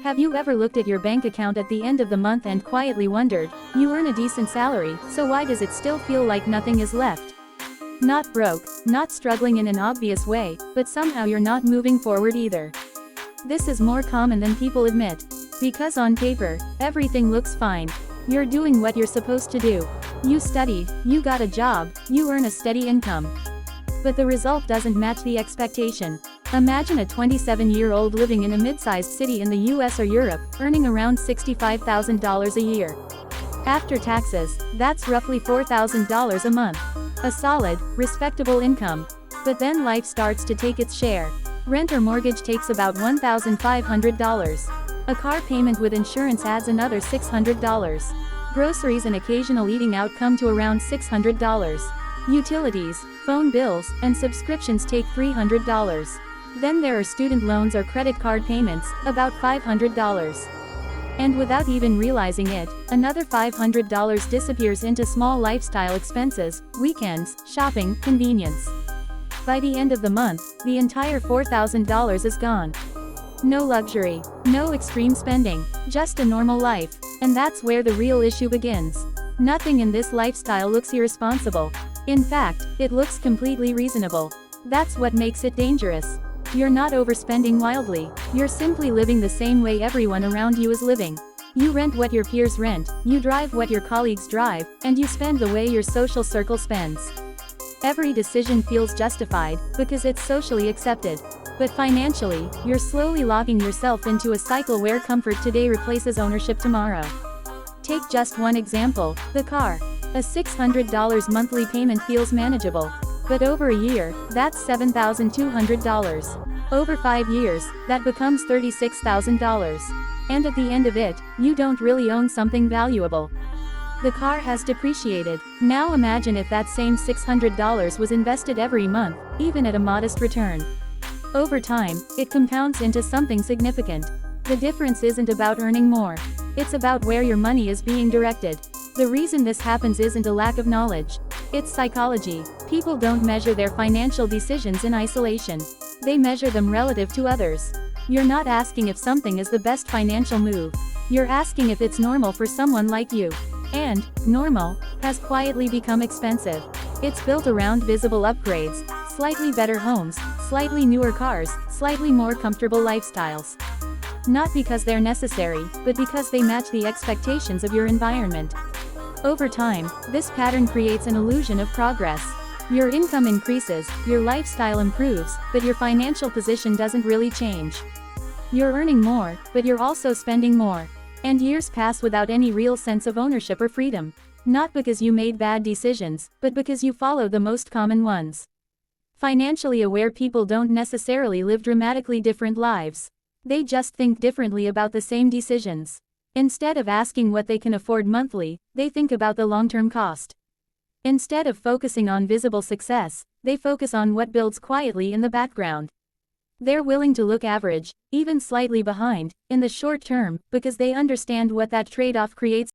Have you ever looked at your bank account at the end of the month and quietly wondered, you earn a decent salary, so why does it still feel like nothing is left? Not broke, not struggling in an obvious way, but somehow you're not moving forward either. This is more common than people admit. Because on paper, everything looks fine. You're doing what you're supposed to do. You studied, you got a job, you earn a steady income. But the result doesn't match the expectation. Imagine a 27-year-old living in a mid-sized city in the US or Europe, earning around $65,000 a year. After taxes, that's roughly $4,000 a month. A solid, respectable income. But then life starts to take its share. Rent or mortgage takes about $1,500. A car payment with insurance adds another $600. Groceries and occasional eating out come to around $600. Utilities, phone bills, and subscriptions take $300. Then there are student loans or credit card payments, about $500. And without even realizing it, another $500 disappears into small lifestyle expenses, weekends, shopping, convenience. By the end of the month, the entire $4,000 is gone. No luxury, no extreme spending, just a normal life. And that's where the real issue begins. Nothing in this lifestyle looks irresponsible. In fact, it looks completely reasonable. That's what makes it dangerous. You're not overspending wildly, you're simply living the same way everyone around you is living. You rent what your peers rent, you drive what your colleagues drive, and you spend the way your social circle spends. Every decision feels justified, because it's socially accepted. But financially, you're slowly locking yourself into a cycle where comfort today replaces ownership tomorrow. Take just one example, the car. A $600 monthly payment feels manageable. But over a year, that's $7,200. Over 5 years, that becomes $36,000. And at the end of it, you don't really own something valuable. The car has depreciated. Now imagine if that same $600 was invested every month, even at a modest return. Over time, it compounds into something significant. The difference isn't about earning more. It's about where your money is being directed. The reason this happens isn't a lack of knowledge. It's psychology. People don't measure their financial decisions in isolation. They measure them relative to others. You're not asking if something is the best financial move. You're asking if it's normal for someone like you. And, normal, has quietly become expensive. It's built around visible upgrades, slightly better homes, slightly newer cars, slightly more comfortable lifestyles. Not because they're necessary, but because they match the expectations of your environment. Over time, this pattern creates an illusion of progress. Your income increases, your lifestyle improves, but your financial position doesn't really change. You're earning more, but you're also spending more. And years pass without any real sense of ownership or freedom. Not because you made bad decisions, but because you follow the most common ones. Financially aware people don't necessarily live dramatically different lives. They just think differently about the same decisions. Instead of asking what they can afford monthly, they think about the long-term cost. Instead of focusing on visible success, they focus on what builds quietly in the background. They're willing to look average, even slightly behind, in the short term, because they understand what that trade-off creates